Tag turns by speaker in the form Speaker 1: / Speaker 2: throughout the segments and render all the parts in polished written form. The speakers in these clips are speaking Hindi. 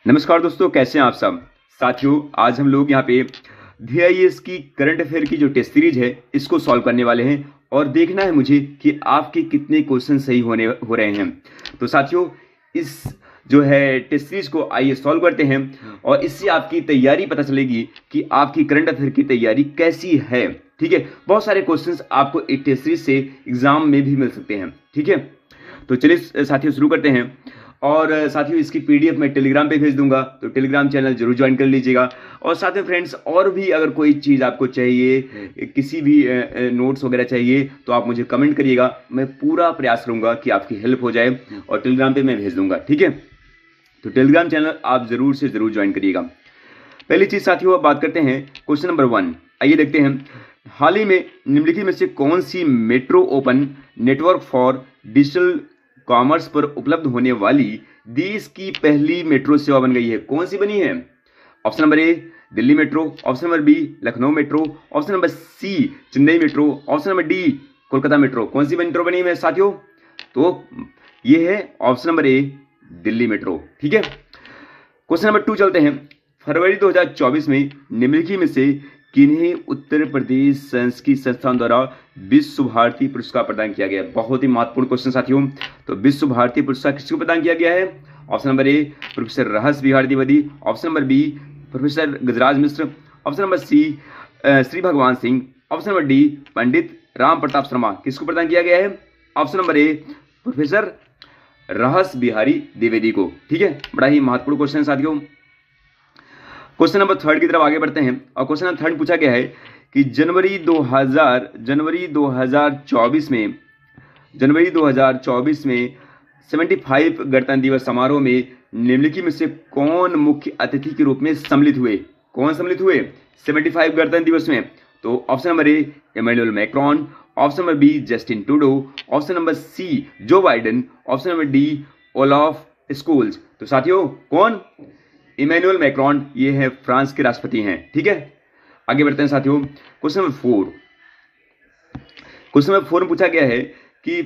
Speaker 1: नमस्कार दोस्तों, कैसे हैं आप सब। साथियों, आज हम लोग यहाँ पे VIS की करंट अफेयर की जो टेस्ट सीरीज है इसको सॉल्व करने वाले हैं और देखना है मुझे कि आपके कितने क्वेश्चन सही हो रहे हैं। तो साथियों, इस जो है टेस्ट सीरीज को आइए सॉल्व करते हैं और इससे आपकी तैयारी पता चलेगी कि आपकी करंट अफेयर की तैयारी कैसी है। ठीक है, बहुत सारे क्वेश्चंस आपको इस टेस्ट सीरीज से एग्जाम में भी मिल सकते हैं। ठीक है, तो चलिए साथियों शुरू करते हैं। और साथियों, इसकी PDF मैं टेलीग्राम पे भेज दूंगा, तो टेलीग्राम चैनल जरूर ज्वाइन कर लीजिएगा। और साथ में फ्रेंड्स, और भी अगर कोई चीज़ आपको चाहिए, किसी भी नोट्स वगैरह चाहिए, तो आप मुझे कमेंट करिएगा। मैं पूरा प्रयास करूंगा कि आपकी हेल्प हो जाए और टेलीग्राम पे मैं भेज दूंगा। ठीक है, तो टेलीग्राम चैनल आप जरूर से जरूर ज्वाइन करिएगा। पहली चीज साथियों, अब बात करते हैं क्वेश्चन नंबर 1। आइए देखते हैं, हाल ही में निम्नलिखित में से कौन सी metro open network for digital commerce पर उपलब्ध होने वाली देश की पहली मेट्रो सेवा बन गई है। कौन सी बनी है? Option number A Delhi metro, option number B Lucknow metro, option number C Chennai metro, option number D Kolkata metro. कौन सी मेट्रो बनी है साथियों? तो ये है option number A Delhi metro. ठीक है, क्वेश्चन नंबर 2 चलते हैं। फरवरी 2024 में निम्नलिखित में से किन्हें उत्तर प्रदेश संस्कृत संस्थान द्वारा विश्व भारती पुरस्कार प्रदान किया गया है? बहुत ही महत्वपूर्ण क्वेश्चन साथियों। तो विश्व भारती पुरस्कार किसको प्रदान किया गया है? Option number A professor Rahas Bihari Dwivedi, option number B professor Gajraj Mishra, option number C Shri Bhagwan Singh, option number D Pandit Ram Pratap Sharma. किसको प्रदान किया गया है? Option number A professor Rahas Bihari Dwivedi को। ठीक है, बड़ा ही महत्वपूर्ण क्वेश्चन साथियों। क्वेश्चन नंबर 3 की तरफ आगे बढ़ते हैं और क्वेश्चन नंबर 3 पूछा गया है कि जनवरी 2024 में 75 गणतंत्र दिवस समारोह में निम्नलिखित में से कौन मुख्य अतिथि के रूप में सम्मिलित हुए? कौन सम्मिलित हुए 75 गणतंत्र दिवस में? तो option number A Emmanuel Macron, option number B Justin Trudeau, option number C Joe Biden, option number D Olaf Scholz. तो साथियों, कौन? इमैनुअल मैक्रोन, ये है फ्रांस के राष्ट्रपति हैं। ठीक है, आगे बढ़ते हैं साथियों। क्वेश्चन नंबर 4 में पूछा गया है कि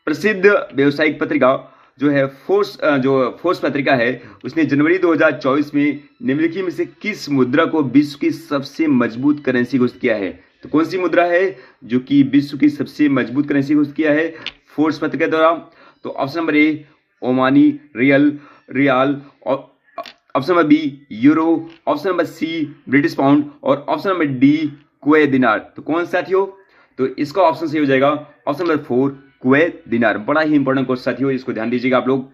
Speaker 1: प्रसिद्ध व्यावसायिक पत्रिका जो है फोर्स पत्रिका है, उसने जनवरी 2024 में निम्नलिखित में से किस मुद्रा को विश्व की सबसे मजबूत करेंसी घोषित किया है? तो कौन सी मुद्रा है जो कि विश्व की सबसे मजबूत करेंसी घोषित किया है फोर्स पत्रिका द्वारा? तो option number A Omani rial, और option number B euro, option number C British pound और option number D Kuwait dinar. तो कौन साथियों? तो इसका ऑप्शन सही हो जाएगा ऑप्शन नंबर 4 कुवैत दिनार। बड़ा ही इंपॉर्टेंट क्वेश्चन साथियों, इसको ध्यान दीजिएगा आप लोग।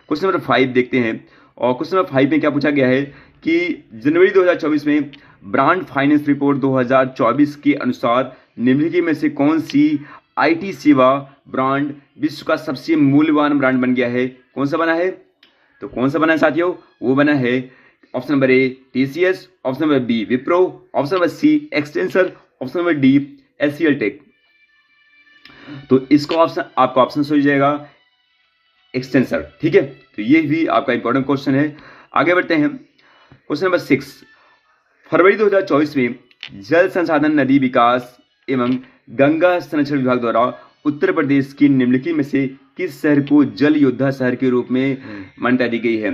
Speaker 1: क्वेश्चन नंबर 5 देखते हैं और क्वेश्चन नंबर 5 में क्या पूछा गया है कि जनवरी 2024 में ब्रांड फाइनेंस रिपोर्ट 2024 के अनुसार निम्नलिखित में से कौन सी IT सेवा ब्रांड विश्व का सबसे मूल्यवान ब्रांड बन गया है? कौन सा बना है? तो कौन सा बना है साथियों? वो बना है option number A TCS, option number B Wipro, option number C Accenture, option number D HCL tech. तो इसको आपका ऑप्शन हो जाएगा एक्सटेंसर। ठीक है, तो ये भी आपका इंपॉर्टेंट क्वेश्चन है। आगे बढ़ते हैं क्वेश्चन नंबर 6। फरवरी 2024 में जल संसाधन नदी विकास एवं गंगा संरक्षण विभाग द्वारा उत्तर प्रदेश की निम्नलिखित में से किस शहर को जल योद्धा शहर के रूप में मान्यता दी गई है?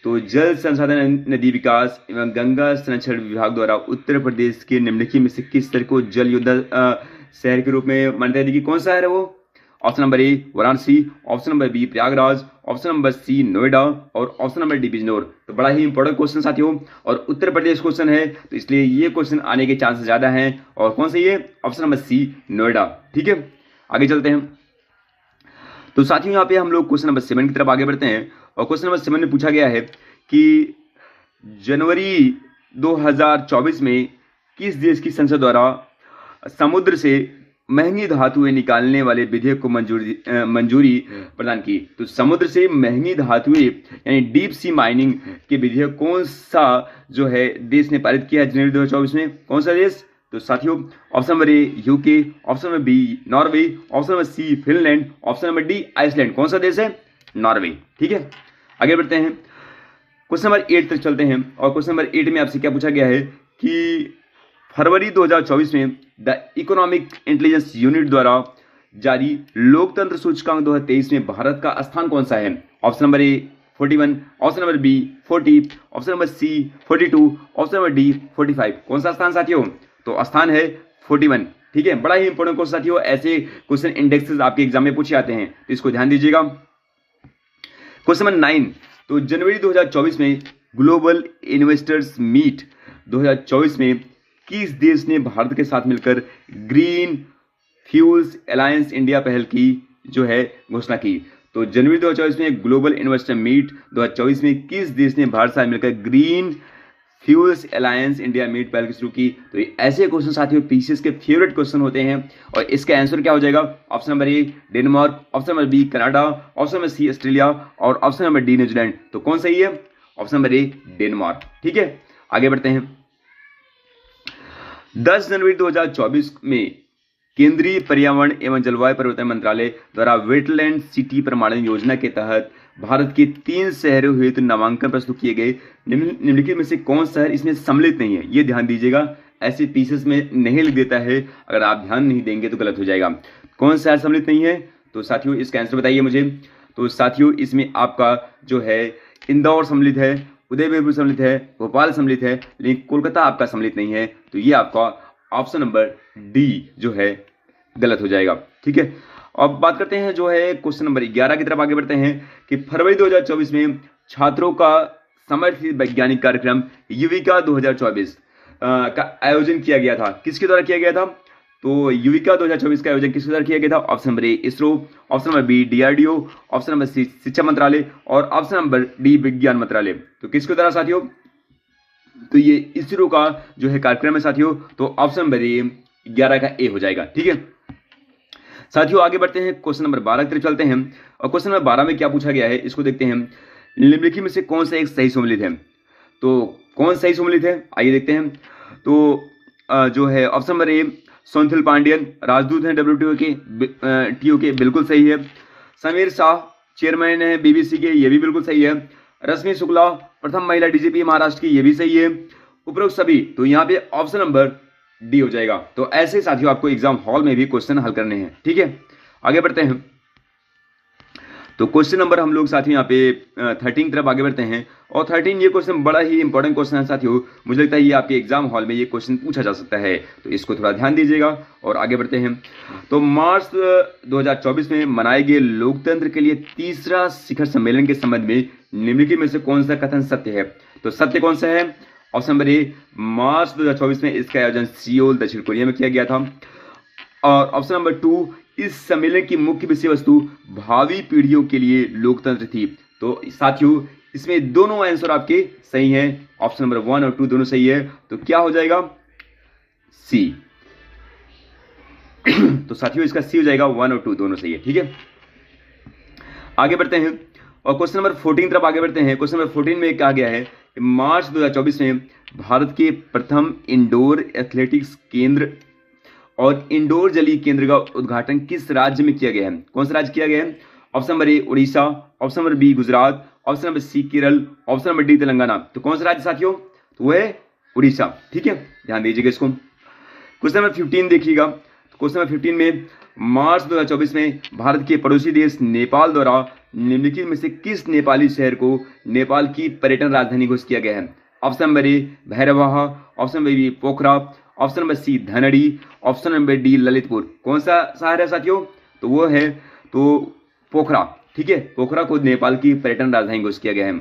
Speaker 1: तो जल संसाधन नदी विकास एवं गंगा संरक्षण विभाग द्वारा उत्तर प्रदेश के निम्नलिखित में से किस शहर को जल योद्धा शहर के रूप में मान्यता दी गई? कौन सा है वो? Option number A Varanasi, option number B Prayagraj, option number C Noida और ऑप्शन नंबर डी बिजनौर। तो बड़ा ही इंपॉर्टेंट क्वेश्चन साथियों, और उत्तर प्रदेश क्वेश्चन है, तो इसलिए ये क्वेश्चन आने के चांसेस ज्यादा हैं। और कौन सा ये? Option number C Noida. ठीक है, आगे चलते हैं। तो साथियों, यहाँ पे हम लोग क्वेश्चन नंबर 7 की तरफ आगे बढ़ते हैं और क्वेश्चन नंबर 7 में पूछा गया है कि जनवरी 2024 में किस देश की संसद द्वारा समुद्र से महंगी धातुएं निकालने वाले विधेयक को मंजूरी प्रदान की? तो समुद्र से महंगी धातुएं यानी डीप सी माइनिंग के विधेयक कौन सा जो है देश ने पारित किया है जनवरी 2024 में? कौन सा देश? तो साथियों, option number A UK, option number B Norway, option number C Finland, option number D Iceland. कौन सा देश है? नॉर्वे। ठीक है, आगे बढ़ते हैं क्वेश्चन नंबर 8 तक चलते हैं और क्वेश्चन नंबर 8 में आपसे क्या पूछा गया है कि फरवरी 2024 में द इकोनॉमिक इंटेलिजेंस यूनिट द्वारा जारी लोकतंत्र सूचकांक 2023 में भारत का स्थान कौन सा है? Option number A 41, option number B 40, option number C 42, option number D 45। कौन सा स्थान साथियों? तो स्थान है 41। ठीक है, बड़ा ही इंपॉर्टेंट क्वेश्चन साथियों, ऐसे क्वेश्चन इंडेक्सेस आपके एग्जाम में पूछे जाते हैं, तो इसको ध्यान दीजिएगा। क्वेश्चन नंबर 9, तो जनवरी 2024 में ग्लोबल इन्वेस्टर्स मीट 2024 में किस देश ने भारत के साथ मिलकर ग्रीन फ्यूल्स अलायंस इंडिया पहल की जो है घोषणा की? तो जनवरी 2024 में ग्लोबल इन्वेस्टर मीट 2024 में किस देश ने भारत से मिलकर green fuels alliance India meet पहल की शुरू की? तो ये ऐसे क्वेश्चन साथियों पीसीएस के फेवरेट क्वेश्चन होते हैं, और इसका आंसर क्या हो जाएगा? Option number A Denmark, option number B Canada, option number C Australia और ऑप्शन नंबर डी न्यूजीलैंड। तो कौन सही है? Option number A Denmark. ठीक है, आगे बढ़ते हैं। 10 जनवरी 2024 में केंद्रीय पर्यावरण एवं जलवायु परिवर्तन मंत्रालय द्वारा वेटलैंड सिटी प्रमाणन योजना के तहत भारत के 3 शहरों हेतु नामांकन प्रस्तुत किए गए निम्नलिखित में से कौन शहर इसमें सम्मिलित नहीं है? ये ध्यान दीजिएगा, ऐसे पीसेस में नहीं लिख देता है, अगर आप ध्यान नहीं देंगे तो गलत हो जाएगा। कौन शहर सम्मिलित नहीं है? तो साथियों इसका आंसर बताइए मुझे। तो साथियों इसमें आपका जो है इंदौर सम्मिलित है, उदयपुर सम्मिलित है, भोपाल सम्मिलित है, लेकिन कोलकाता आपका सम्मिलित नहीं है, तो ये आपका ऑप्शन नंबर डी जो है गलत हो जाएगा। ठीक है, अब बात करते हैं जो है क्वेश्चन नंबर 11 की तरफ आगे बढ़ते हैं कि फरवरी 2024 में छात्रों का समर्पित वैज्ञानिक कार्यक्रम युविका 2024 का आयोजन किया गया था। किसके द्वारा किया गया था? तो युविका 2024 का आयोजन किसके द्वारा किया गया था? Option number A ISRO, option number B DRDO, option number C शिक्षा मंत्रालय और ऑप्शन नंबर डी विज्ञान मंत्रालय। तो किसके द्वारा साथियों? तो ये इसरो का जो है कार्यक्रम है साथियों, तो ऑप्शन नंबर ए 11 का ए हो जाएगा। ठीक है साथियों, आगे बढ़ते हैं क्वेश्चन नंबर 12 की तरफ चलते हैं, और क्वेश्चन नंबर 12 में क्या पूछा गया है इसको देखते हैं। निम्नलिखित में से कौन सा एक सही सम्मिलित है? तो कौन सही सम्मिलित है आइए देखते हैं। तो जो है ऑप्शन नंबर ए सोनथिल पांडियन राजदूत हैं डब्ल्यूटीओ के, बिल्कुल सही है। समीर शाह चेयरमैन है बीबीसी के, ये भी बिल्कुल सही है। रश्मि शुक्ला प्रथम महिला डीजीपी महाराष्ट्र की, ये भी सही है। उपरोक्त सभी, तो यहाँ पे ऑप्शन नंबर डी हो जाएगा। तो ऐसे साथियों आपको एग्जाम हॉल में भी क्वेश्चन हल करने हैं। ठीक है, आगे बढ़ते हैं। तो क्वेश्चन नंबर हम लोग साथियों यहाँ पे 13 की तरफ आगे बढ़ते हैं, और 13 ये क्वेश्चन बड़ा ही इंपॉर्टेंट क्वेश्चन है साथियों, मुझे लगता है ये आपके एग्जाम हॉल में ये क्वेश्चन पूछा जा सकता है, तो इसको थोड़ा ध्यान दीजिएगा और आगे बढ़ते हैं। तो मार्च 2024 में मनाए गए लोकतंत्र के लिए तीसरा शिखर सम्मेलन के संबंध में निम्नलिखित में से कौन सा कथन सत्य है? तो सत्य कौन सा है? ऑप्शन नंबर ए मार्च 2024 में इसका आयोजन सियोल दक्षिण कोरिया में किया गया था, और ऑप्शन नंबर 2 इस सम्मेलन की मुख्य विषय वस्तु भावी पीढ़ियों के लिए लोकतंत्र थी। तो साथियों इसमें दोनों आंसर आपके सही हैं, ऑप्शन नंबर 1 और 2 दोनों सही है, तो क्या हो जाएगा? सी। तो साथियों इसका सी हो जाएगा, 1 और 2 दोनों सही है। ठीक है, आगे बढ़ते हैं और क्वेश्चन नंबर 14 तरफ आगे बढ़ते हैं। क्वेश्चन नंबर 14 में कहा गया है कि मार्च 2024 में भारत के प्रथम इंडोर एथलेटिक्स केंद्र और इंडोर जलीय केंद्र का उद्घाटन किस राज्य में किया गया है? कौन सा राज्य किया गया है? Option number A Orissa, option number B Gujarat, option number C Kerala, option number D Telangana. तो कौन सा राज्य साथियों? तो वह है उड़ीसा। ठीक है, ध्यान दीजिएगा इसको। क्वेश्चन नंबर 15 देखिएगा। क्वेश्चन नंबर 15 में मार्च 2024 में भारत के पड़ोसी देश नेपाल द्वारा निम्नलिखित में से किस नेपाली शहर को नेपाल की पर्यटन राजधानी घोषित किया गया है? Option number A Bhairahawa, option number B Pokhara, option number C Dhangadhi, option number D Lalitpur. कौन सा शहर है साथियों? तो वो है तो पोखरा। ठीक है, पोखरा को नेपाल की पर्यटन राजधानी घोषित किया गया है।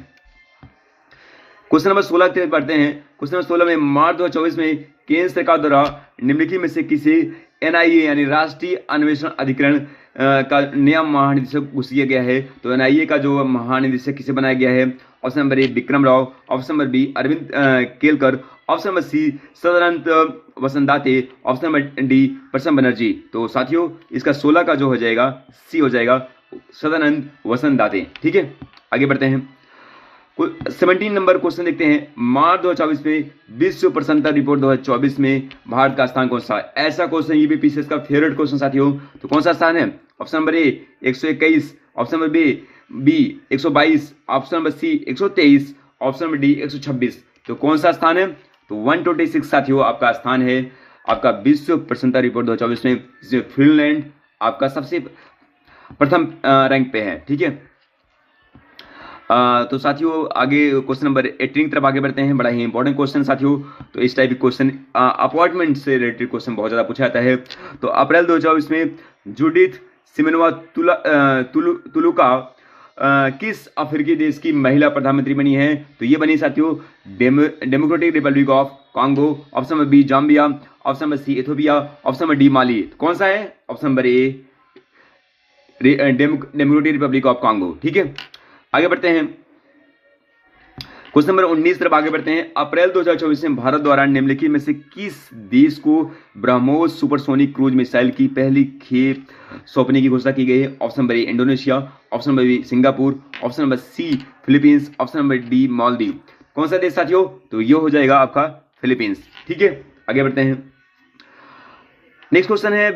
Speaker 1: क्वेश्चन नंबर 16 की तरफ बढ़ते हैं। क्वेश्चन नंबर 16 में मार्च 2024 में केंद्र सरकार द्वारा निम्नलिखित में से किसे एनआईए यानी राष्ट्रीय अन्वेषण अधिकरण का नया महानिदेशक घोषित किया गया है? तो एनआईए का जो महानिदेशक किसे बनाया गया है? Option number A Vikram Rao, option number B Arvind Kelkar, option number C Sadanand Vasant Date, option number D Prasanna Banerjee. तो साथियों इसका 16 का जो हो जाएगा सी हो जाएगा, सदानंद वसंदाते। ठीक है, आगे बढ़ते हैं। 17 नंबर क्वेश्चन देखते हैं। मार्च 2024 में विश्व प्रसन्नता रिपोर्ट 2024 में भारत का स्थान कौन सा? ऐसा क्वेश्चन ये भी पीसीएस का फेवरेट क्वेश्चन साथियों। तो कौन सा स्थान है? Option number A 121, option number B 122, option number C 123, option number D 126। तो कौन सा स्थान है? तो 126 साथियों आपका स्थान है आपका विश्व प्रसन्नता रिपोर्ट 2024 में, जिसमें फिनलैंड आपका सबसे प्रथम रैंक पे है। ठीक है, तो साथियों आगे क्वेश्चन नंबर 18 की तरफ आगे बढ़ते हैं। बड़ा ही इंपॉर्टेंट क्वेश्चन साथियों। तो इस टाइप के क्वेश्चन अपॉइंटमेंट से रिलेटेड क्वेश्चन बहुत ज्यादा पूछा जाता है। तो अप्रैल 2024 में जूडिथ सिमेनोवा तुलुका किस अफ्रीकी देश की महिला प्रधानमंत्री बनी है? तो ये बनी साथियों Democratic Republic of Congo, option number B Zambia, option number C Ethiopia, option number D Mali. कौन सा है? Option number A Democratic Republic of Congo. ठीक है, आगे बढ़ते हैं क्वेश्चन नंबर 19 तरफ आगे बढ़ते हैं। अप्रैल 2024 में भारत द्वारा निम्नलिखित में से किस देश को ब्रह्मोस सुपरसोनिक क्रूज मिसाइल की पहली खेप सौंपने की घोषणा की गई है? Option number A Indonesia, option number B Singapore, option number C Philippines, option number D Maldives. कौन सा देश साथियों? तो ये हो जाएगा आपका फिलीपींस। ठीक है, आगे बढ़ते हैं। नेक्स्ट क्वेश्चन है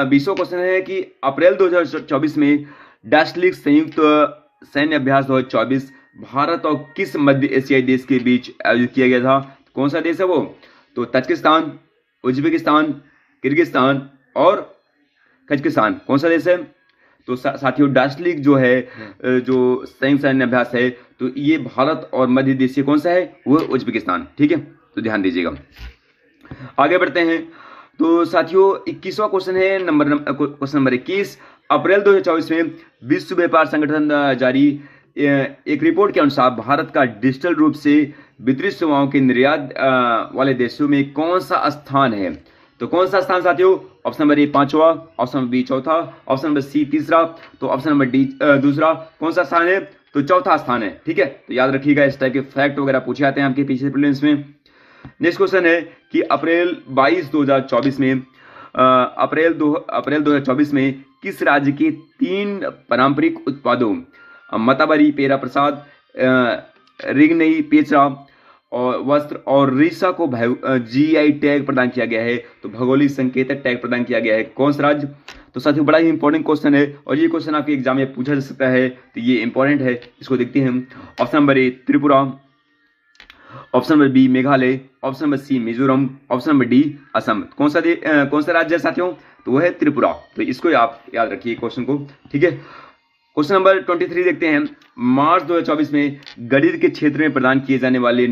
Speaker 1: 20वां क्वेश्चन है कि अप्रैल 2024 में डैशलिक संयुक्त सैन्य अभ्यास 2024 भारत और किस मध्य एशियाई देश के बीच आयोजित किया गया था? कौन सा देश है वो? तो तजिकिस्तान, उज्बेकिस्तान, किर्गिस्तान और कजाकिस्तान। कौन सा देश है? तो साथियों डैशलिक जो है जो संयुक्त सैन्य अभ्यास है तो ये भारत और मध्य देशीय कौन सा है? वो उज्बेकिस्तान। ठीक है, तो ध्यान दीजिएगा। आगे बढ़ते हैं। तो साथियों 21वां क्वेश्चन है क्वेश्चन नंबर 21। अप्रैल 2024 में विश्व व्यापार संगठन जारी एक रिपोर्ट के अनुसार भारत का डिजिटल रूप से वितरित सेवाओं के निर्यात वाले देशों में कौन सा स्थान है? तो कौन सा स्थान साथियों? ऑप्शन नंबर ए 5वां, ऑप्शन नंबर बी 4था, ऑप्शन नंबर सी 3रा, तो ऑप्शन नंबर डी 2रा। कौन सा स्थान है? तो 4था स्थान है। ठीक है, तो याद रखिएगा, इस टाइप के फैक्ट वगैरह पूछे जाते हैं आपके पीछे प्रीलिम्स में। नेक्स्ट क्वेश्चन है कि अप्रैल 2024 में किस राज्य के 3 पारंपरिक उत्पादों मताबरी, पेरा प्रसाद, रिंगनई, पेचरा और वस्त्र और रीसा को जीआई टैग प्रदान किया गया है? तो भौगोलिक संकेतक टैग प्रदान किया गया है। कौन सा राज्य? तो साथियों बड़ा ही इंपॉर्टेंट क्वेश्चन है और ये क्वेश्चन आपके एग्जाम में पूछा जा सकता है, तो ये इंपॉर्टेंट है, इसको देखते हैं हम। Option number A Tripura, option number B Meghalaya, option number C Mizoram, option number D Assam. कौन सा राज्य है साथियों? तो वह है त्रिपुरा। तो इसको आप याद रखिए क्वेश्चन को। ठीक है, क्वेश्चन नंबर 23 देखते हैं। मार्च 2024 में गणित के क्षेत्र में प्रदान किए जाने वाले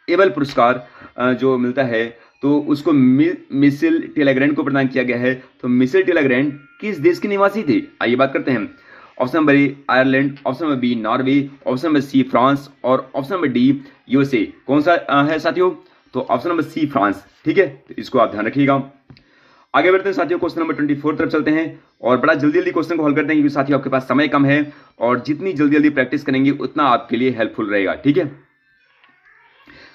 Speaker 1: एबल पुरस्कार जो मिलता है तो उसको मिशेल टेलेग्रैंड को प्रदान किया गया है। तो मिशेल टेलेग्रैंड किस देश के निवासी थे? आइए बात करते हैं। Option number A Ireland, option number B Norway, option number C France और ऑप्शन नंबर डी यूएसए। कौन सा है साथियों? तो ऑप्शन नंबर सी फ्रांस। ठीक है, तो इसको आप ध्यान रखिएगा। आगे बढ़ते हैं साथियों, क्वेश्चन नंबर 24 तरफ चलते हैं और बड़ा जल्दी क्वेश्चन को हल करते हैं क्योंकि साथियों आपके पास समय कम है और जितनी जल्दी प्रैक्टिस करेंगे उतना आपके लिए हेल्पफुल रहेगा। ठीक है,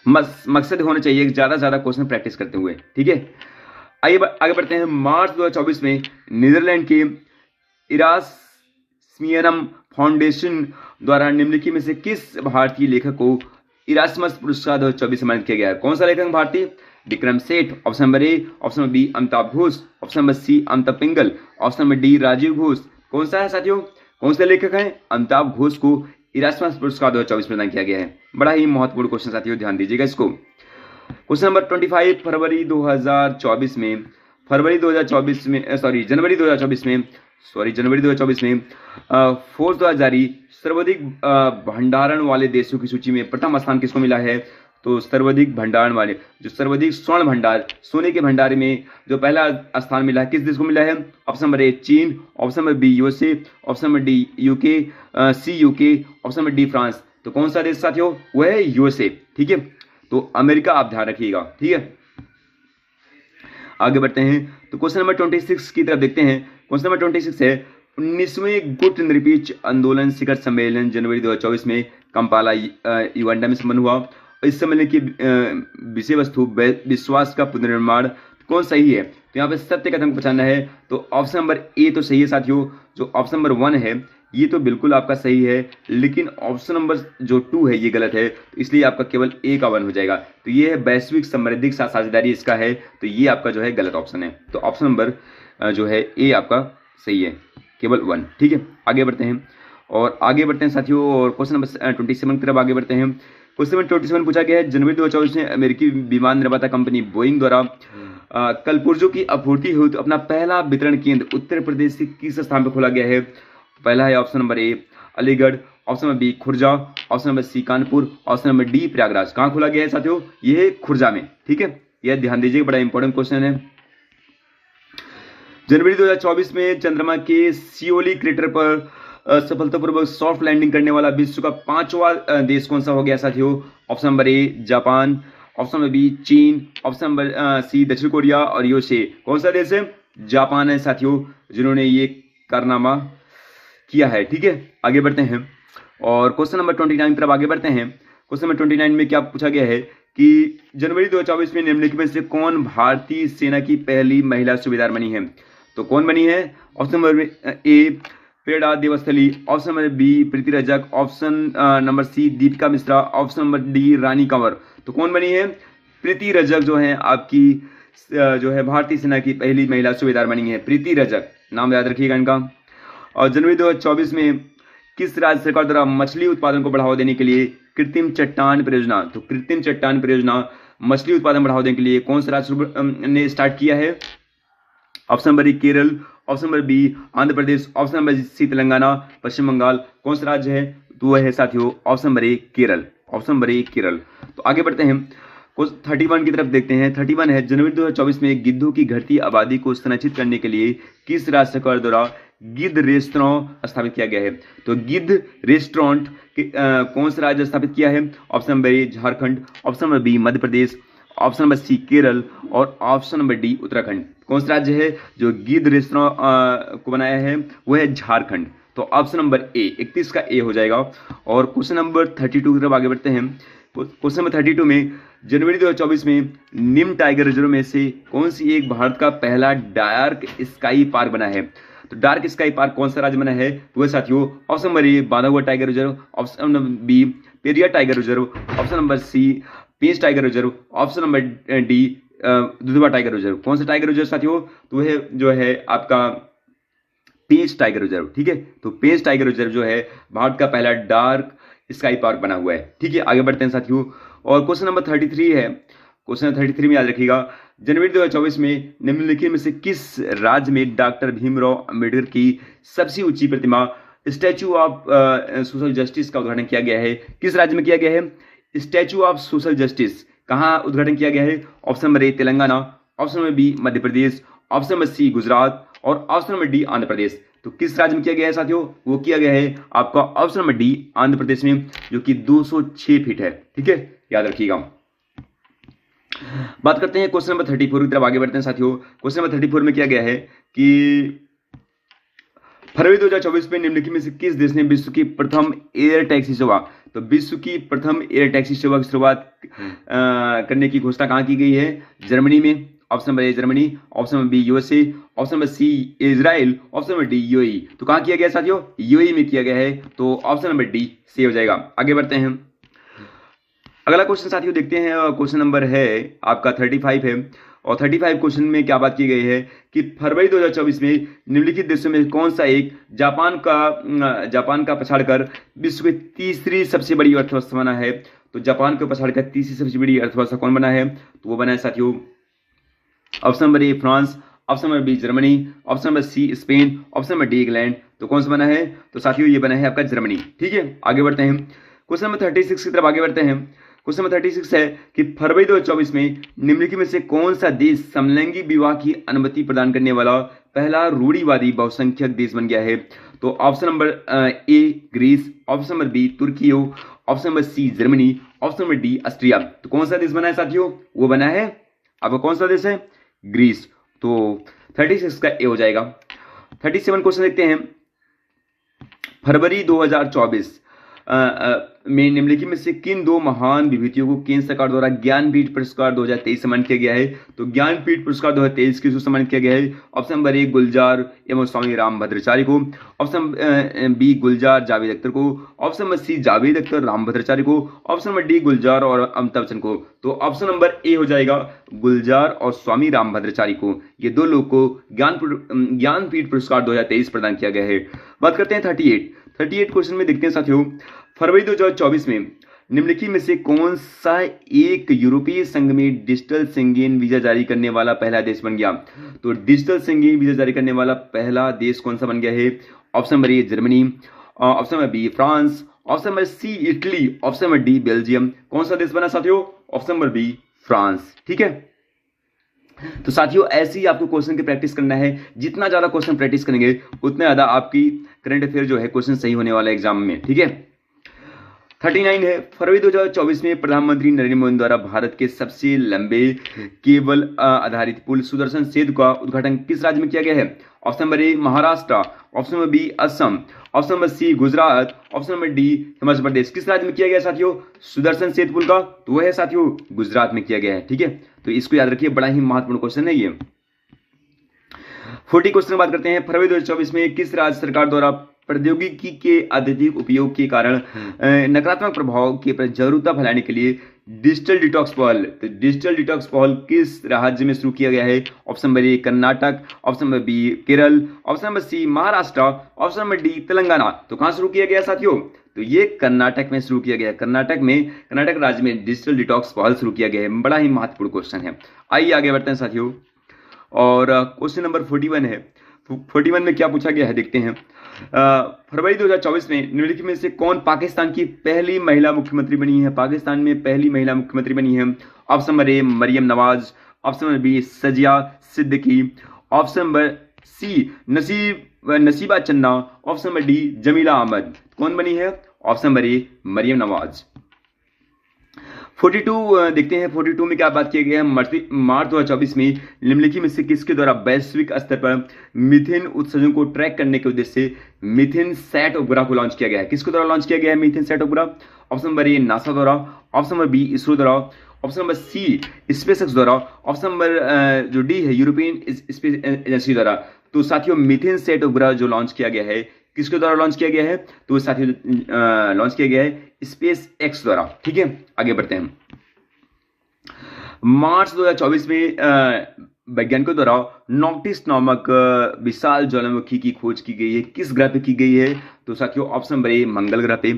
Speaker 1: मकसद होना चाहिए ज्यादा क्वेश्चन प्रैक्टिस करते हुए। ठीक है, आगे बढ़ते हैं। मार्च 2024 में नीदरलैंड के इरास्मियम फाउंडेशन द्वारा निम्नलिखित में से किस भारतीय लेखक को इरास्मस पुरस्कार 2024 सम्मानित किया गया है? कौन सा लेखक भारतीय? Vikram Seth, option number A, option number B Amitav Ghosh, option number C Amitabh Pingal, option number D Rajiv Ghosh. कौन सा है साथियों? कौन से लेखक हैं? अमिताभ घोष को इरास्मस पुरस्कार 2024 प्रदान किया गया है। बड़ा ही महत्वपूर्ण क्वेश्चन साथियों, ध्यान दीजिएगा इसको। Question number 25। जनवरी 2024 में फोर्स द्वारा जारी सर्वाधिक भंडारण वाले देशों की सूची में प्रथम स्थान किसको मिला है? तो सर्वाधिक भंडारण वाले जो सर्वाधिक स्वर्ण भंडार सोने के भंडार में जो पहला स्थान मिला है किस देश को मिला है? ऑप्शन नंबर ए चीन, option number B USA, option number D UK, C UK, option number D France. तो कौन सा देश साथियों? वह है यूएसए। ठीक है, तो अमेरिका आप ध्यान रखिएगा। ठीक है, आगे बढ़ते हैं। तो क्वेश्चन नंबर 26 की तरफ देखते हैं। क्वेश्चन नंबर 26 है 19वें गुट निरपेक्ष आंदोलन शिखर सम्मेलन जनवरी 2024 में कंपाला युगांडा में संपन्न हुआ। इस सम्मेलन की विषय वस्तु विश्वास का पुनर्निर्माण। कौन सही है? तो यहाँ पे सत्य कथन को पहचानना है। तो ऑप्शन नंबर ए तो सही है साथियों। जो ऑप्शन नंबर 1 है ये तो बिल्कुल आपका सही है, लेकिन ऑप्शन नंबर जो 2 है ये गलत है, तो इसलिए आपका केवल ए का 1 हो जाएगा। तो ये है वैश्विक समृद्धि साझेदारी इसका है, तो ये आपका जो है गलत ऑप्शन है। तो ऑप्शन नंबर जो है ए आपका सही है, केवल 1। ठीक है, आगे बढ़ते हैं साथियों और क्वेश्चन नंबर 27 की तरफ आगे बढ़ते हैं। क्वेश्चन नंबर 27 पूछा गया है जनवरी 2024 में अमेरिकी विमान निर्माता कंपनी बोइंग द्वारा कल पुर्जों की आपूर्ति हुई तो अपना पहला वितरण केंद्र उत्तर प्रदेश के किस स्थान पर खोला गया है? पहला है option number A Aligarh, option number B Khurja, option number C Kanpur, option number D Prayagraj. कहाँ खोला गया है साथियों? ये है खुर्जा में। ठीक है, यह ध्यान दीजिए, बड़ा इंपॉर्टेंट क्वेश्चन है। जनवरी 2024 में चंद्रमा के सियोली क्रेटर पर सफलतापूर्वक सॉफ्ट लैंडिंग करने वाला विश्व का 5वां देश कौन सा हो गया साथियों? Option number A Japan, option number B चीन, ऑप्शन नंबर सी दक्षिण कोरिया और यूएसए। कौन सा देश है? जापान है साथियों, जिन्होंने ये कारनामा किया है। ठीक है, आगे बढ़ते हैं और क्वेश्चन नंबर 29 की तरफ आगे बढ़ते हैं। क्वेश्चन नंबर 29 में क्या पूछा गया है कि जनवरी 2024 में निम्नलिखित में से कौन भारतीय सेना की पहली महिला सूबेदार बनी है? तो कौन बनी है? Option number A Prerna Devasthali, option number B Preeti Rajak, option number C Deepika Mishra, option number D Rani Kanwar. तो कौन बनी है? प्रीति रजक जो है आपकी जो है भारतीय सेना की पहली महिला सूबेदार बनी है, प्रीति रजक, नाम याद रखिएगा इनका। और जनवरी 2024 में किस राज्य सरकार द्वारा मछली उत्पादन को बढ़ावा देने के लिए कृत्रिम चट्टान परियोजना, तो कृत्रिम चट्टान परियोजना मछली उत्पादन बढ़ावा देने के लिए कौन सा राज्य ने स्टार्ट किया है? Option number A Kerala, option number B Andhra Pradesh, option number C Telangana, Paschim Bangal. कौन सा राज्य है? तो वह है साथियों option number A Kerala, option number A Kerala. तो आगे बढ़ते हैं, 31 की तरफ देखते हैं। 31 है जनवरी 2024 में गिद्धों की घटती आबादी को संरक्षित करने के लिए किस राज्य सरकार द्वारा गिद्ध रेस्तरां स्थापित किया गया है? तो गिद्ध रेस्टोरेंट कौन सा राज्य स्थापित किया है? Option number A Jharkhand, option number B Madhya Pradesh, option number C Kerala और ऑप्शन नंबर डी उत्तराखंड। कौन सा राज्य है जो गिद्ध रेस्तरां को बनाया है? वो है झारखंड। तो ऑप्शन नंबर ए 31 का ए हो जाएगा। और क्वेश्चन नंबर 32 की तरफ आगे बढ़ते हैं। क्वेश्चन नंबर 32 में जनवरी 2024 में निम्न टाइगर रिजर्व में से कौन सी एक भारत का पहला डार्क स्काई पार्क बना है? तो डार्क स्काई पार्क कौन सा राज्य बना है? तो वह साथियों option number A Bandhavgarh tiger reserve, option number B Periyar tiger reserve, option number C Pench tiger reserve, option number D Dudhwa tiger reserve. कौन सा टाइगर रिजर्व साथियों? तो वह जो है आपका पेंच टाइगर रिजर्व। ठीक है, तो पेंच टाइगर रिजर्व जो है भारत का पहला डार्क स्काई पार्क बना हुआ है। ठीक है, आगे बढ़ते हैं साथियों। और क्वेश्चन नंबर 33 है। क्वेश्चन 33 में याद रखिएगा, जनवरी 2024 में निम्नलिखित में से किस राज्य में डॉक्टर भीमराव अंबेडकर की सबसे ऊंची प्रतिमा स्टैचू ऑफ सोशल जस्टिस का उद्घाटन किया गया है? किस राज्य में किया गया है? स्टैचू ऑफ सोशल जस्टिस कहाँ उद्घाटन किया गया है? Option number A Telangana, option number B Madhya Pradesh, option number C Gujarat और option number D Andhra Pradesh. तो किस राज्य में किया गया है साथियों? वो किया गया है आपका ऑप्शन नंबर डी आंध्र प्रदेश में, जो कि 206 फीट है। ठीक है, याद रखिएगा। बात करते हैं क्वेश्चन नंबर 34 की तरफ आगे बढ़ते हैं साथियों। क्वेश्चन नंबर 34 में किया गया है कि फरवरी 2024 में निम्नलिखित में से किस देश ने विश्व की प्रथम एयर टैक्सी सेवा, तो विश्व की प्रथम एयर टैक्सी सेवा की शुरुआत करने की घोषणा कहां की गई है? जर्मनी में। Option number A Germany, option number B USA, option number C Israel, option number D UAE. तो कहां किया गया साथियों? यूएई में किया गया है। तो ऑप्शन नंबर डी सी हो जाएगा। आगे बढ़ते हैं, अगला क्वेश्चन साथियों देखते हैं। क्वेश्चन नंबर है आपका 35 है। और 35 क्वेश्चन में क्या बात की गई है कि फरवरी 2024 में निम्नलिखित देशों में कौन सा एक जापान का पछाड़कर विश्व की तीसरी सबसे बड़ी अर्थव्यवस्था बना है? तो जापान को पछाड़कर तीसरी सबसे बड़ी अर्थव्यवस्था कौन बना है? तो वो बना है साथियों option number A France, option number B Germany, option number C Spain, option number D England. तो कौन सा बना है? तो साथियों ये बना है आपका जर्मनी। ठीक है, आगे बढ़ते हैं, क्वेश्चन नंबर 36 की तरफ आगे बढ़ते हैं। क्वेश्चन नंबर 36 है कि फरवरी 2024 में निम्नलिखित में से कौन सा देश समलैंगिक विवाह की अनुमति प्रदान करने वाला पहला रूढ़िवादी बहुसंख्यक देश बन गया है? तो option number A Greece, option number B Turkey, option number C Germany, option number D Austria. तो कौन सा देश बना है साथियों? वो बना है आपका कौन सा देश है? ग्रीस। तो 36 का ए हो जाएगा। 37 क्वेश्चन देखते हैं। फरवरी 2024 में निम्नलिखित में से किन दो महान विभूतियों को केंद्र सरकार द्वारा ज्ञानपीठ पुरस्कार 2023 सम्मानित किया गया है? तो ज्ञानपीठ पुरस्कार 2023 किसको सम्मानित किया गया है? ऑप्शन नंबर ए गुलजार एवं स्वामी रामभद्राचार्य को, ऑप्शन बी गुलजार जावेद अख्तर को, option number C Javed Akhtar Rambhadracharya को, ऑप्शन नंबर डी गुलजार और अमिताभ बच्चन को। तो ऑप्शन नंबर ए हो जाएगा गुलजार और स्वामी रामभद्राचार्य को। ये दो लोग को ज्ञानपीठ पुरस्कार 2023 प्रदान किया गया है। बात करते हैं 38 क्वेश्चन में देखते हैं साथियों। फरवरी 2024 में निम्नलिखित में से कौन सा एक यूरोपीय संघ में डिजिटल शेंगेन वीजा जारी करने वाला पहला देश बन गया? तो डिजिटल शेंगेन वीजा जारी करने वाला पहला देश कौन सा बन गया है? Option number A Germany, option number B France, option number C Italy, option number D Belgium. कौन सा देश बना साथियों? Option number B France. ठीक है, तो साथियों ऐसे ही आपको क्वेश्चन की प्रैक्टिस करना है। जितना ज्यादा क्वेश्चन प्रैक्टिस करेंगे उतना ज्यादा आपकी करंट अफेयर जो है क्वेश्चन सही होने वाला है एग्जाम में। ठीक है, 39 है, फरवरी 2024 में प्रधानमंत्री नरेंद्र मोदी द्वारा भारत के सबसे लंबे केबल आधारित पुल सुदर्शन सेतु का उद्घाटन किस राज्य में किया गया है? Option number A Maharashtra, option number B Assam, option number C Gujarat, option number D Himachal Pradesh. किस राज्य में किया गया साथियों सुदर्शन सेतु पुल का? तो वह है साथियों गुजरात में किया गया है। ठीक है, तो इसको याद रखिए, बड़ा ही महत्वपूर्ण क्वेश्चन है ये। 40 क्वेश्चन की बात करते हैं। फरवरी 2024 में किस राज्य सरकार द्वारा प्रौद्योगिकी के अत्यधिक उपयोग के कारण नकारात्मक प्रभाव के प्रति जागरूकता फैलाने के लिए डिजिटल डिटॉक्स पहल, तो डिजिटल डिटॉक्स पहल किस राज्य में शुरू किया गया है? Option number A Karnataka, option number B Kerala, option number C Maharashtra, option number D Telangana. तो कहां शुरू किया गया साथियों? तो ये कर्नाटक में शुरू किया गया है। कर्नाटक राज्य में डिजिटल डिटॉक्स पहल शुरू किया गया है। बड़ा ही महत्वपूर्ण क्वेश्चन है। आइए आगे बढ़ते हैं साथियों, और क्वेश्चन नंबर 41 है। 41 में क्या पूछा गया है देखते हैं। फरवरी 2024 में निम्नलिखित में से कौन पाकिस्तान की पहली महिला मुख्यमंत्री बनी है? पाकिस्तान में पहली महिला मुख्यमंत्री बनी है। Option number A Maryam Nawaz, option number B Sajia Siddiqui, option number C Nasiba Channa, option number D Jamila Ahmed. कौन बनी है? Option number A Maryam Nawaz. 42 देखते हैं। 42 में क्या बात किया गया है? मार्च 2024 में निम्नलिखित में से किसके द्वारा वैश्विक स्तर पर मीथेन उत्सर्जन को ट्रैक करने के उद्देश्य से मीथेन सैट उपग्रह को लॉन्च किया गया है? किसके द्वारा लॉन्च किया गया है मीथेन सैट उपग्रह? ऑप्शन नंबर ए नासा द्वारा, ऑप्शन नंबर बी इसरो द्वारा, ऑप्शन नंबर सी स्पेसएक्स द्वारा, ऑप्शन नंबर जो डी है यूरोपियन स्पेस एजेंसी द्वारा। तो साथियों मीथेन सैट उपग्रह जो लॉन्च किया गया है किसके द्वारा लॉन्च किया गया है? तो साथियों लॉन्च किया गया है स्पेस एक्स द्वारा। ठीक है, आगे बढ़ते हैं। मार्च 2024 में वैज्ञानिकों द्वारा नॉक्टिस नामक विशाल ज्वालामुखी की खोज की गई है। किस ग्रह पे की गई है? तो साथियों ऑप्शन नंबर ए मंगल ग्रह पे,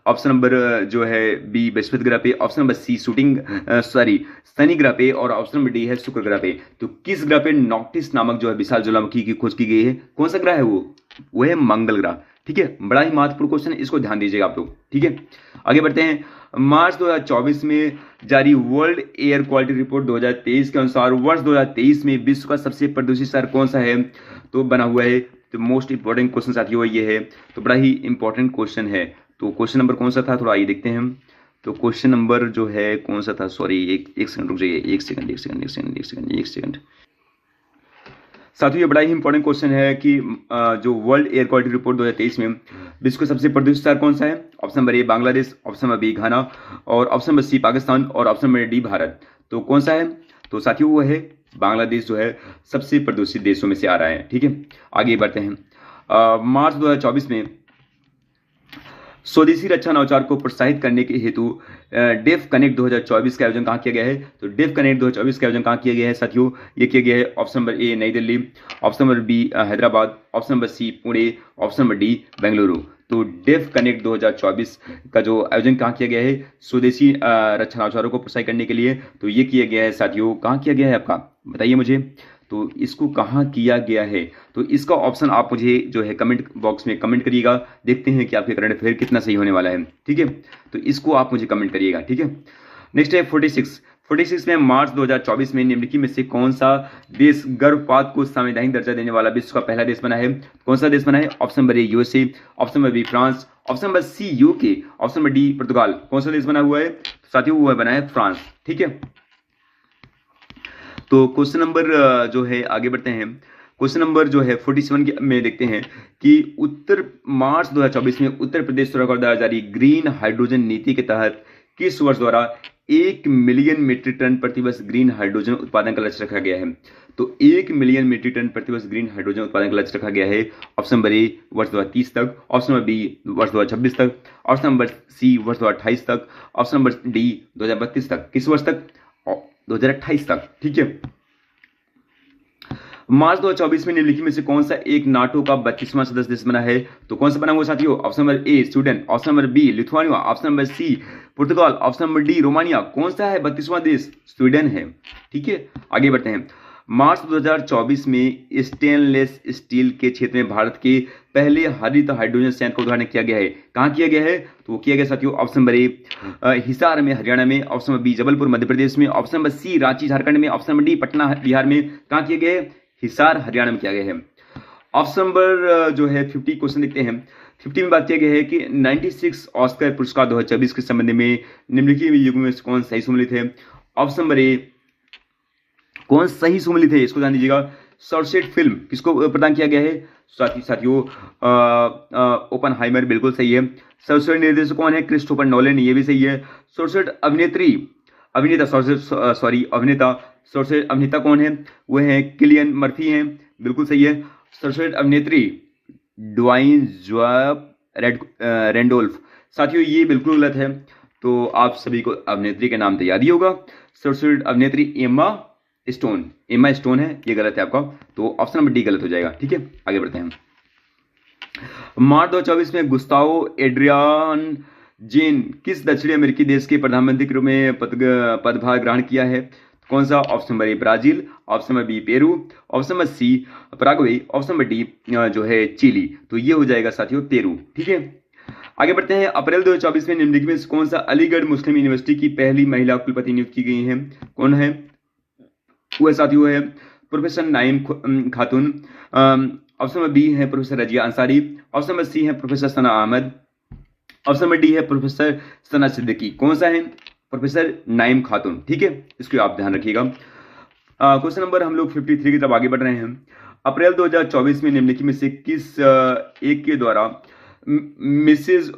Speaker 1: ऑप्शन नंबर जो है बी बृहस्पति ग्रह पे, ऑप्शन नंबर सी शनि ग्रह पे, और ऑप्शन नंबर डी है शुक्र ग्रह पे। तो किस ग्रह पे नॉक्टिस नामक जो है विशाल ज्वालामुखी की खोज की गई है? कौन सा ग्रह है वो है मंगल ग्रह। ठीक है, बड़ा ही महत्वपूर्ण क्वेश्चन है, इसको ध्यान दीजिएगा आप लोग। ठीक है, आगे बढ़ते हैं। मार्च 2024 में जारी वर्ल्ड एयर क्वालिटी रिपोर्ट 2023 के अनुसार वर्ष 2023 में विश्व का सबसे प्रदूषित शहर कौन सा है? तो बना हुआ है, तो मोस्ट इंपॉर्टेंट क्वेश्चन साथियों ये है, तो बड़ा ही इंपॉर्टेंट क्वेश्चन है। तो क्वेश्चन नंबर कौन सा था थोड़ा आइए देखते हैं हम। तो क्वेश्चन नंबर जो है कौन सा था, सॉरी एक सेकंड रुक जाइए, एक सेकंड साथियों, ये बड़ा ही इंपॉर्टेंट क्वेश्चन है कि जो वर्ल्ड एयर क्वालिटी रिपोर्ट 2023 में विश्व का सबसे प्रदूषित शहर कौन सा है? Option number A Bangladesh, option number B Ghana, और ऑप्शन नंबर सी पाकिस्तान, और ऑप्शन नंबर डी भारत। तो कौन सा है? तो साथियों वो है बांग्लादेश, जो है सबसे प्रदूषित देशों में से आ रहा है। ठीक है, आगे बढ़ते हैं। मार्च 2024 में स्वदेशी रक्षा नवाचार को प्रोत्साहित करने के हेतु डेफ कनेक्ट 2024 का आयोजन कहाँ किया गया है? तो डेफ कनेक्ट 2024 का आयोजन कहाँ किया गया है साथियों? ये किया गया है ऑप्शन नंबर ए नई Delhi, option number B Hyderabad, option number C Pune, option number D Bengaluru. तो डेफ कनेक्ट 2024 का जो आयोजन कहाँ किया गया है स्वदेशी रक्षा नवाचारों को प्रोत्साहित करने के लिए? तो ये किया गया है साथियों, कहाँ किया गया है आपका बताइए मुझे, तो इसको कहाँ किया गया है? तो इसका ऑप्शन आप मुझे जो है कमेंट बॉक्स में कमेंट करिएगा, देखते हैं कि आपके करंट अफेयर कितना सही होने वाला है। ठीक है, तो इसको आप मुझे कमेंट करिएगा। ठीक है, नेक्स्ट है 46 में मार्च 2024 में निम्नलिखित में से कौन सा देश गर्भपात को संवैधानिक दर्जा देने वाला विश्व का पहला देश बना है? कौन सा देश बना है? Option number A USA, option number B France, option number C UK, option number D पुर्तगाल। कौन सा देश बना हुआ है साथियों? वो बना है फ्रांस। ठीक है, तो क्वेश्चन नंबर जो है आगे बढ़ते हैं। क्वेश्चन नंबर जो है 47 में देखते हैं कि मार्च 2024 में उत्तर प्रदेश सरकार द्वारा जारी ग्रीन हाइड्रोजन नीति के तहत किस वर्ष द्वारा 1 मिलियन मीट्रिक टन प्रतिवर्ष ग्रीन हाइड्रोजन उत्पादन का लक्ष्य रखा गया है? तो 1 मिलियन मीट्रिक टन प्रतिवर्ष ग्रीन हाइड्रोजन उत्पादन का लक्ष्य रखा गया है। ऑप्शन नंबर ए वर्ष 2030 तक, ऑप्शन नंबर बी वर्ष 2026 तक, ऑप्शन नंबर सी वर्ष 2028 तक, ऑप्शन नंबर डी 2032 तक। किस वर्ष तक? 2028 तक। ठीक है, मार्च 2024 में निम्नलिखित में से कौन सा एक नाटो का 32वां सदस्य देश बना है? तो कौन सा बना हुआ साथियों? Option number A Sweden, option number B Lithuania, option number C Portugal, option number D Romania. कौन सा है 32वां देश? स्वीडन है। ठीक है, आगे बढ़ते हैं। मार्च 2024 में स्टेनलेस स्टील के क्षेत्र में भारत के पहले हरित हाइड्रोजन संयंत्र का उद्घाटन किया गया है। कहाँ किया गया है? तो वो किया गया साथियों ऑप्शन नंबर ए हिसार में हरियाणा में, option number B Jabalpur Madhya Pradesh में, option number C Ranchi Jharkhand में, option number D Patna Bihar में। कहाँ किया गया है? हिसार हरियाणा में किया गया है। ऑप्शन नंबर जो है 50 क्वेश्चन देखते हैं। 50 में बात किया गया है कि 96 ऑस्कर पुरस्कार 2024 के संबंध में निम्नलिखित युग्म में कौन सही सम्मिलित है? ऑप्शन नंबर ए कौन सही सम्मिलित है इसको ध्यान दीजिएगा। सर्वश्रेष्ठ फिल्म किसको प्रदान किया गया है? साथियों ओपनहाइमर बिल्कुल सही है। सर्वश्रेष्ठ निर्देशक कौन है? क्रिस्टोफर नोलन, ये भी सही है। सर्वश्रेष्ठ अभिनेता सर्वश्रेष्ठ अभिनेता कौन है? वो है किलियन मर्फी हैं, बिल्कुल सही है। सर्वश्रेष्ठ अभिनेत्री ड्वाइन रेंडोल्फ, साथियों ये बिल्कुल गलत है, तो आप सभी को अभिनेत्री के नाम तो याद ही होगा। सर्वश्रेष्ठ अभिनेत्री एम्मा स्टोन है, ये गलत है आपका, तो ऑप्शन नंबर डी गलत हो जाएगा। ठीक है, आगे बढ़ते हैं। मार्च 2024 में गुस्तावो एड्रियान जेन किस दक्षिणी अमेरिकी देश के प्रधानमंत्री के रूप में पदभार ग्रहण किया है? कौन सा? Option number A Brazil, option number B Peru, option number C Paraguay, option number D जो है चिली। तो ये हो जाएगा साथियों पेरू। ठीक है, आगे बढ़ते हैं। अप्रैल 2024 में निम्नलिखित में कौन सा अलीगढ़ मुस्लिम यूनिवर्सिटी की पहली महिला कुलपति नियुक्त की गई है? कौन है वो? साथियों है professor Naim Khatoon, option number B है professor Razia Ansari, option number C है professor Sana Ahmed, option number D है प्रोफेसर सना सिद्दीकी। कौन सा है? प्रोफेसर नाइम खातून। ठीक है, इसको आप ध्यान रखिएगा। क्वेश्चन नंबर हम लोग 53 की तरफ आगे बढ़ रहे हैं। अप्रैल 2024 में निम्नलिखित में से किस एक के द्वारा मिसेज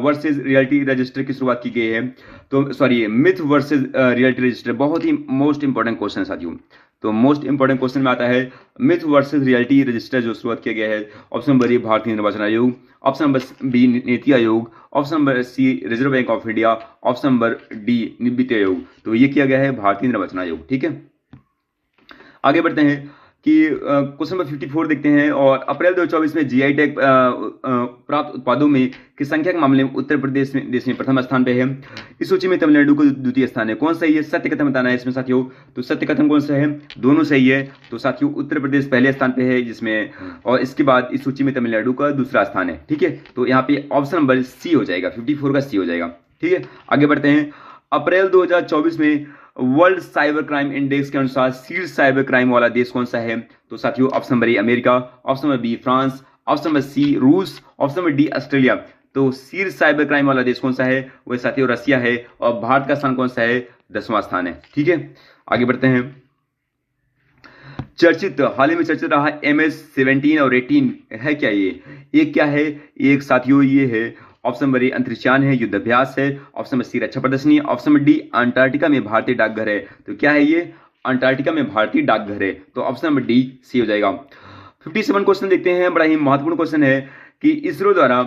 Speaker 1: वर्सेज रियलिटी रजिस्टर की शुरुआत की गई है? तो sorry, myth versus reality register बहुत ही मोस्ट इंपॉर्टेंट क्वेश्चन है साथियों। तो मोस्ट इंपॉर्टेंट क्वेश्चन में आता है मिथ वर्सेज रियलिटी रजिस्टर जो शुरुआत किया गया है। ऑप्शन नंबर ए भारतीय निर्वाचन आयोग, option number B NITI Aayog, option number C reserve bank of India, option number D NITI Aayog. तो ये किया गया है भारतीय निर्वाचन आयोग। ठीक है, आगे बढ़ते हैं कि क्वेश्चन नंबर 54 देखते हैं। और अप्रैल 2024 में जीआई टैग प्राप्त उत्पादों में की संख्या के मामले में उत्तर प्रदेश में देश में प्रथम स्थान पे है। इस सूची में तमिलनाडु को द्वितीय स्थान है। कौन सही है? सत्य कथन बताना है इसमें साथियों। तो सत्य कथन कौन सा है? दोनों सही है। तो साथियों उत्तर प्रदेश पहले स्थान पे है जिसमें, और इसके बाद इस सूची में तमिलनाडु का दूसरा स्थान है। ठीक है, तो यहाँ पे ऑप्शन नंबर सी हो जाएगा, 54 का सी हो जाएगा। ठीक है, आगे बढ़ते हैं। अप्रैल 2024 में वर्ल्ड साइबर क्राइम इंडेक्स के अनुसार शीर्ष साइबर क्राइम वाला देश कौन सा है? तो साथियों option number A America, option number B France, option number C रूस, ऑप्शन नंबर डी ऑस्ट्रेलिया। तो शीर्ष साइबर क्राइम वाला देश कौन सा है? वह साथियों रसिया है। और भारत का स्थान कौन सा है? 10वां स्थान है। ठीक है, आगे बढ़ते हैं। हाल ही में चर्चित रहा MS-17 और 18 है क्या? ये क्या है? एक साथियों ये है ऑप्शन नंबर ए अंतरिक्षयान है, युद्ध अभ्यास है, ऑप्शन नंबर सी रक्षा प्रदर्शनी, ऑप्शन नंबर डी अंटार्कटिका में भारतीय डाकघर है। तो क्या है ये? अंटार्कटिका में भारतीय डाकघर है। तो ऑप्शन नंबर डी सी हो जाएगा। 57 क्वेश्चन देखते हैं, बड़ा ही महत्वपूर्ण क्वेश्चन है कि इसरो द्वारा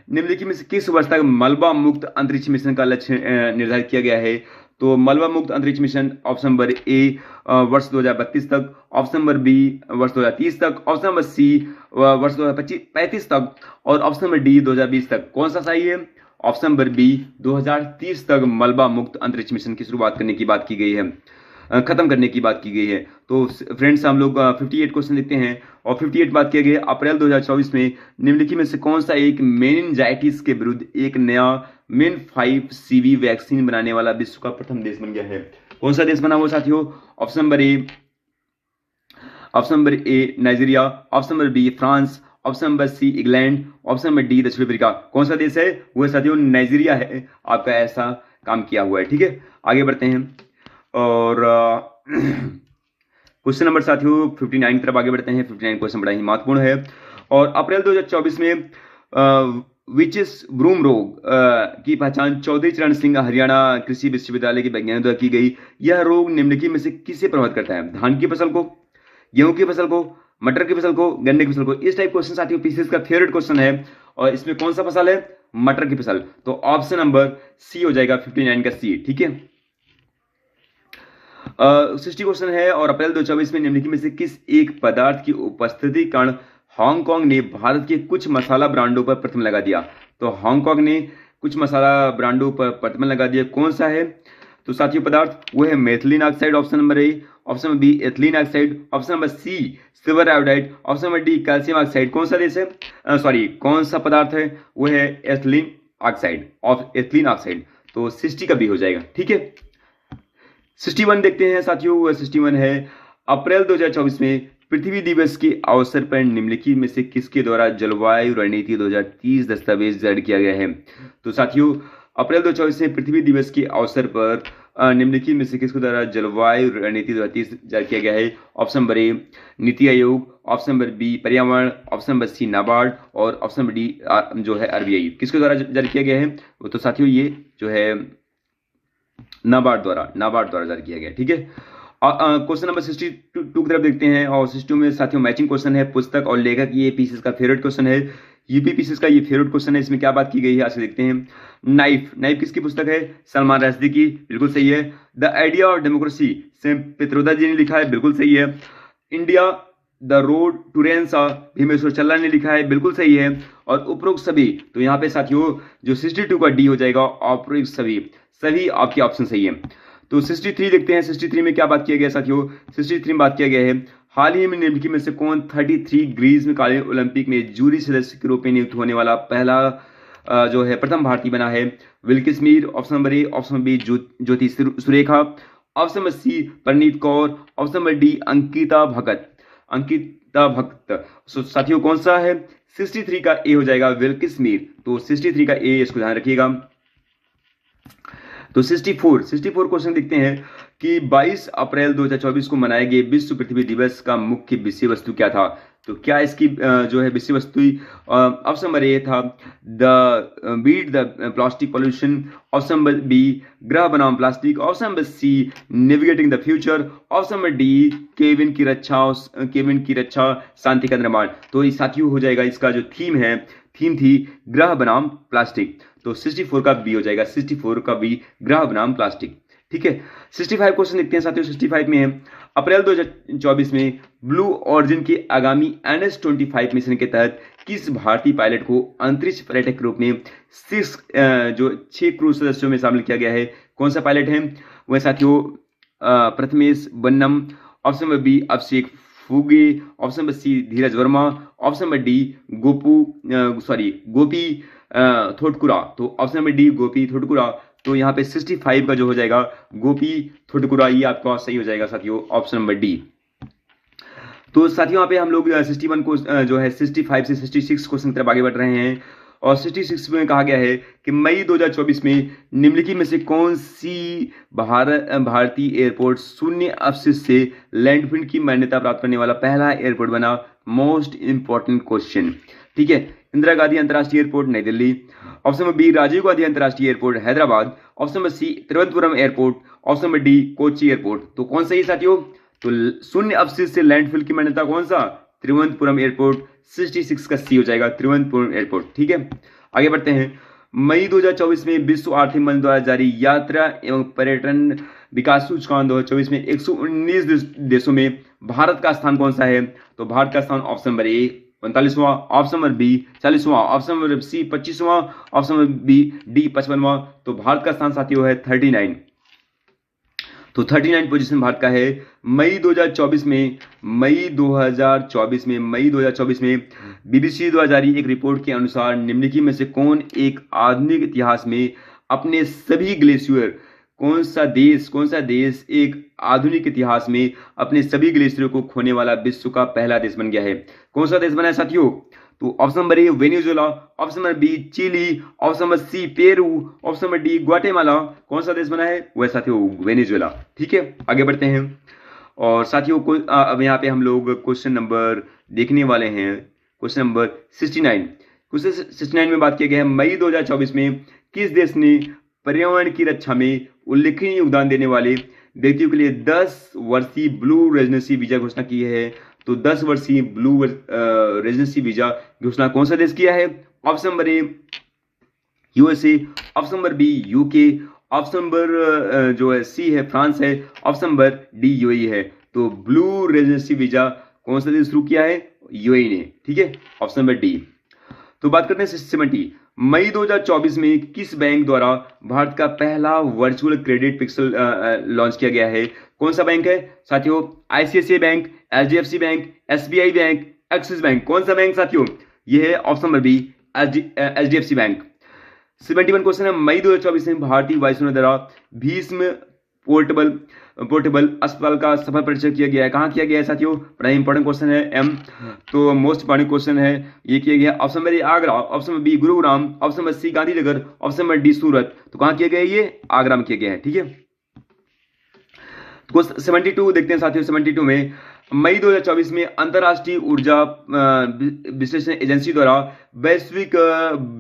Speaker 1: निम्नलिखित में से किस वर्ष तक मलबा मुक्त अंतरिक्ष मिशन का लक्ष्य निर्धारित किया गया है? तो मलबा मुक्त अंतरिक्ष मिशन ऑप्शन नंबर ए वर्ष 2032 तक, ऑप्शन नंबर बी वर्ष 2030 तक, ऑप्शन नंबर सी वर्ष 2035 तक, और ऑप्शन नंबर डी 2020 तक। कौन सा सही है? ऑप्शन नंबर बी 2030 तक मलबा मुक्त अंतरिक्ष मिशन की शुरुआत करने की बात की गई है, खत्म करने की बात की गई है। तो फ्रेंड्स हम लोग 58 क्वेश्चन देखते हैं। और 58 बात किया गया अप्रैल 2024 में निम्नलिखित में से कौन सा एक मेनिनजाइटिस के विरुद्ध एक नया मेन 5CV वैक्सीन बनाने वाला विश्व का प्रथम देश बन गया है? कौन सा देश बना हुआ साथियों? Option number A Nigeria, option number B France, option number C England, option number D दक्षिण अफ्रीका। कौन सा देश है? वो साथियों नाइजीरिया है, आपका ऐसा काम किया हुआ है। ठीक है, आगे बढ़ते हैं। और क्वेश्चन नंबर साथियों 59 की तरफ आगे बढ़ते हैं। 59 क्वेश्चन बड़ा ही महत्वपूर्ण है। और अप्रैल 2024 में विचिस ब्रूम रोग की पहचान चौधरी चरण सिंह हरियाणा कृषि विश्वविद्यालय के वैज्ञानिकों द्वारा की गई। यह रोग निम्नलिखित में से किसे प्रभावित करता है? धान की फसल को, गेहूं की फसल को, मटर की फसल को, गन्ने की फसल को? इस टाइप क्वेश्चन साथियों पीसीएस का फेवरेट क्वेश्चन है। और इसमें कौन सा फसल है? मटर की फसल। तो ऑप्शन नंबर सी हो जाएगा 59 का सी। ठीक है, 60 क्वेश्चन है। और अप्रैल 2024 में निम्नलिखित में से किस एक पदार्थ की उपस्थिति के कारण हांगकांग ने भारत के कुछ मसाला ब्रांडों पर प्रतिबंध लगा दिया? तो हांगकांग ने कुछ मसाला ब्रांडों पर प्रतिबंध लगा दिया, कौन सा है? तो साथियों पदार्थ वो है methylene oxide, option number A. Option number B ethylene oxide, option number C silver iodide, option number D calcium oxide. कौन सा देश है, कौन सा पदार्थ है, वो है एथिलीन ऑक्साइड, एथिलीन ऑक्साइड। तो 60 का बी हो जाएगा। ठीक है, 61 देखते हैं साथियों। 61 है अप्रैल 2024 में पृथ्वी दिवस के अवसर पर निम्नलिखित में से किसके द्वारा जलवायु रणनीति 2030 दस्तावेज जारी किया गया है। तो साथियों अप्रैल 2024 में पृथ्वी दिवस के अवसर पर निम्नलिखित में से किसके द्वारा जलवायु रणनीति 2030 जारी किया गया है। ऑप्शन नंबर ए नीति आयोग, ऑप्शन नंबर बी पर्यावरण, ऑप्शन नंबर सी नाबार्ड और ऑप्शन नंबर डी जो है आरबीआई। किसके द्वारा जारी किया गया है, वो तो साथियों ये जो है नाबार्ड द्वारा जारी किया गया। ठीक है, क्वेश्चन नंबर 62 की तरफ देखते हैं। और 62 में साथियों मैचिंग क्वेश्चन है, पुस्तक और लेखक ये पीसीएस का फेवरेट क्वेश्चन है। यूपी पीसीएस का ये फेवरेट क्वेश्चन है। इसमें क्या बात की गई है, आज देखते हैं। नाइफ किसकी पुस्तक है, सलमान रश्दी की, बिल्कुल सही है। The idea of democracy Sam Pitroda ji ने लिखा है, बिल्कुल सही है। India the road to renaissance Bhimeswar Challa ने लिखा है, बिल्कुल सही है। और उपरोक्त सभी, तो यहाँ पे साथियों जो 62 का डी हो जाएगा, उपरोक्त सभी आपके ऑप्शन सही है। तो 63 देखते हैं। 63 में क्या बात किया गया साथियों, 63 में बात किया गया है हाल ही में निम्नलिखित में से कौन 33 ग्रीष्मकालीन ओलंपिक में जूरी सदस्य के रूप में नियुक्त होने वाला पहला जो है प्रथम भारतीय बना है। Wilkis Mir, option number A, option number B Jyoti Surekha, option number C Parneet Kaur, option number D Ankita Bhagat. साथियों कौन सा है, 63 का ए हो जाएगा विल्किस मीर। तो 63 का ए, इसको ध्यान रखिएगा। तो 64 क्वेश्चन देखते हैं कि 22 अप्रैल 2024 को मनाए गए विश्व पृथ्वी दिवस का मुख्य विषय वस्तु क्या था। तो क्या इसकी जो है विषय वस्तु, ऑप्शन नंबर ए था the beat the plastic pollution, option number B ग्रह बनाम plastic, option number C navigating the future, option number D केविन की रक्षा शांति का निर्माण। तो ये साथियों हो जाएगा, इसका जो थीम थी ग्रह बनाम प्लास्टिक। तो 64 का बी हो जाएगा, 64 का बी ग्रह बनाम प्लास्टिक। ठीक है, 65 क्वेश्चन देखते हैं साथियों। 65 में है अप्रैल 2024 में ब्लू ऑरिजिन के आगामी NS-25 मिशन के तहत किस भारतीय पायलट को अंतरिक्ष पर्यटक के रूप में 6 क्रू सदस्यों में शामिल किया गया है। कौन सा पायलट है, वह साथियों प्रथमेश बन्नम, ऑप्शन नंबर बी अभिषेक फुगे, ऑप्शन नंबर सी धीरज वर्मा, ऑप्शन नंबर डी गोपी थोटकुरा। तो ऑप्शन नंबर डी गोपी थोटकुरा। तो यहाँ पे 65 का जो हो जाएगा गोपी थोटकुरा, ये आपका सही हो जाएगा साथियों, ऑप्शन नंबर डी। तो साथियों यहाँ पे हम लोग 61 को जो है 65 से 66 क्वेश्चन की तरफ आगे बढ़ रहे हैं। और 66 में कहा गया है कि मई 2024 में निम्नलिखित में से कौन सी भारतीय एयरपोर्ट शून्य अपशिष्ट से लैंडफिल की मान्यता प्राप्त करने वाला पहला एयरपोर्ट बना। Most important question. ठीक है, इंदिरा गांधी अंतर्राष्ट्रीय airport New Delhi, option number B Rajiv Gandhi अंतर्राष्ट्रीय airport Hyderabad, option number C Thiruvananthapuram airport, option number D Kochi airport. तो कौन सही साथियों, तो शून्य अपशिष्ट से लैंडफिल की मान्यता कौन सा, तिरुवनंतपुरम एयरपोर्ट। 66 का सी हो जाएगा तिरुवनंतपुरम एयरपोर्ट। ठीक है, आगे बढ़ते हैं। मई 2024 में विश्व आर्थिक मंच द्वारा जारी यात्रा एवं पर्यटन विकास सूचकांक 2024 में 119 देशों में भारत का स्थान कौन सा है। तो भारत का स्थान ऑप्शन नंबर ए 45वां, ऑप्शन नंबर बी 40वां, ऑप्शन नंबर सी 25वां, ऑप्शन नंबर बी डी 55वां। तो भारत का स्थान साथियों है 39। तो 39 पोजीशन भारत का है। मई 2024 में बीबीसी द्वारा जारी एक रिपोर्ट के अनुसार निम्नलिखित में से कौन एक आधुनिक इतिहास में अपने सभी ग्लेशियर, कौन सा देश एक आधुनिक इतिहास में अपने सभी ग्लेशियरों को खोने वाला विश्व का पहला देश बन गया है। कौन सा देश बना है साथियों, तो option number A Venezuela, option number B Chile, option number C Peru, option number D Guatemala. कौन सा देश बना है, वह साथियों वेनेजुएला। ठीक है, आगे बढ़ते हैं। और साथियों को अब यहाँ पे हम लोग क्वेश्चन नंबर देखने वाले हैं, क्वेश्चन नंबर 69। क्वेश्चन 69 में बात किया गया है मई 2024 में किस देश ने पर्यावरण की रक्षा में उल्लेखनीय योगदान देने वाले व्यक्तियों के लिए 10 वर्षीय ब्लू रेजिडेंसी वीजा घोषणा की है। तो 10 वर्षीय ब्लू रेजिडेंसी वीजा घोषणा कौन सा देश किया है। Option number A USA, option number B UK, option number जो है सी है फ्रांस है, ऑप्शन नंबर डी यूएई है। तो ब्लू रेजिडेंसी वीजा कौन सा देश शुरू किया है, यूएई ने। ठीक है, ऑप्शन नंबर डी। तो बात करते हैं 70। मई 2024 में किस बैंक द्वारा भारत का पहला वर्चुअल क्रेडिट पिक्सल लॉन्च किया गया है? कौन सा बैंक है साथियों? ICICI bank, HDFC bank, SBI bank, Axis bank. कौन सा बैंक साथियों? यह है option number B, HDFC bank. 71 question है, मई 2024 में भारतीय वायुसेना द्वारा भीष्म पोर्टेबल अस्पताल का सफल परिचय किया गया है। कहाँ किया गया है साथियों? बड़ा इंपॉर्टेंट क्वेश्चन है एम, तो मोस्ट इंपॉर्टेंट क्वेश्चन है। ये किया गया option number A Agra, option number B Gurugram, option number C Gandhinagar, option number D Surat. तो कहाँ किया गया है? ये आगरा में किया गया है। ठीक है, तो 72 देखते हैं साथियों। 72 में मई 2024 में अंतरराष्ट्रीय ऊर्जा विश्लेषण एजेंसी द्वारा वैश्विक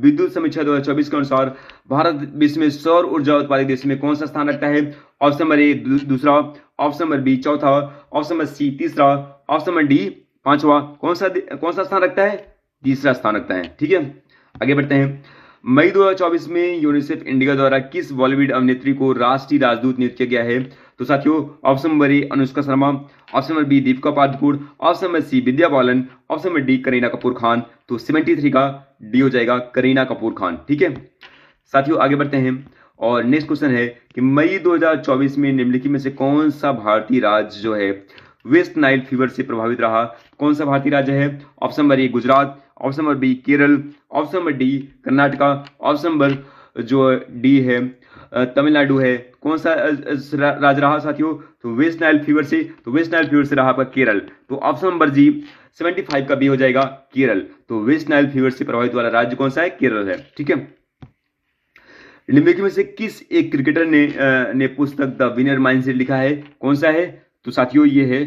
Speaker 1: विद्युत समीक्षा 2024 के अनुसार भारत विश्व में सौर ऊर्जा उत्पादक देश में कौन सा स्थान रखता है? ऑप्शन नंबर ए दूसरा, ऑप्शन नंबर बी चौथा, ऑप्शन नंबर सी तीसरा, ऑप्शन नंबर डी पांचवा। कौन सा स्थान रखता है? तीसरा स्थान रखता है। ठीक है, आगे बढ़ते हैं। मई 2024 में यूनिसेफ इंडिया द्वारा किस बॉलीवुड अभिनेत्री को राष्ट्रीय राजदूत नियुक्त किया गया है? तो साथियों option number A Anushka Sharma, option number B Deepika Padukone, option number C Vidya Balan, option number D Kareena Kapoor Khan. तो 73 का डी हो जाएगा करीना कपूर खान। ठीक है साथियों, आगे बढ़ते हैं और नेक्स्ट क्वेश्चन है कि मई 2024 में निम्नलिखित में से कौन सा भारतीय राज्य जो है वेस्ट नाइल फीवर से प्रभावित रहा? कौन सा भारतीय राज्य है? Option number A Gujarat, option number B Kerala, option number D Karnataka, option number जो डी है तमिलनाडु है। कौन सा राज्य रहा साथियों? तो वेस्ट नाइल फीवर से, तो वेस्ट नाइल फीवर से रहा आपका केरल। तो ऑप्शन नंबर जी 75 का बी हो जाएगा केरल। तो वेस्ट नाइल फीवर से प्रभावित वाला राज्य कौन सा है? केरल है। ठीक है, निम्नलिखित में से किस एक क्रिकेटर ने पुस्तक द विनर माइंडसेट लिखा है? कौन सा है? तो साथियों ये है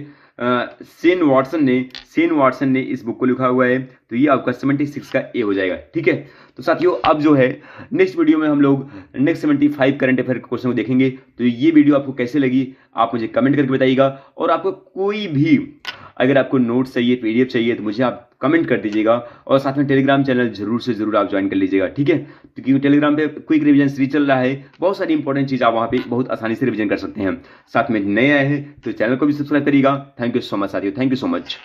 Speaker 1: शेन वाटसन ने इस बुक को लिखा हुआ है। तो ये आपका 76 का ए हो जाएगा। ठीक है, तो साथियों अब जो है नेक्स्ट वीडियो में हम लोग नेक्स्ट 75 करंट अफेयर के क्वेश्चन को देखेंगे। तो ये वीडियो आपको कैसे लगी आप मुझे कमेंट करके बताइएगा, और आपको कोई भी अगर आपको नोट्स चाहिए, पीडीएफ चाहिए, तो मुझे आप कमेंट कर दीजिएगा, और साथ में टेलीग्राम चैनल जरूर से जरूर आप ज्वाइन कर लीजिएगा। ठीक है, क्योंकि टेलीग्राम पे क्विक रिवीजन सीरीज चल रहा है, बहुत सारी इंपॉर्टेंट चीज आप वहां पे बहुत आसानी से रिवीजन कर सकते हैं। साथ में नए आए हैं तो चैनल को भी सब्सक्राइब करिएगा। थैंक यू सो मच साथियों, थैंक यू सो मच।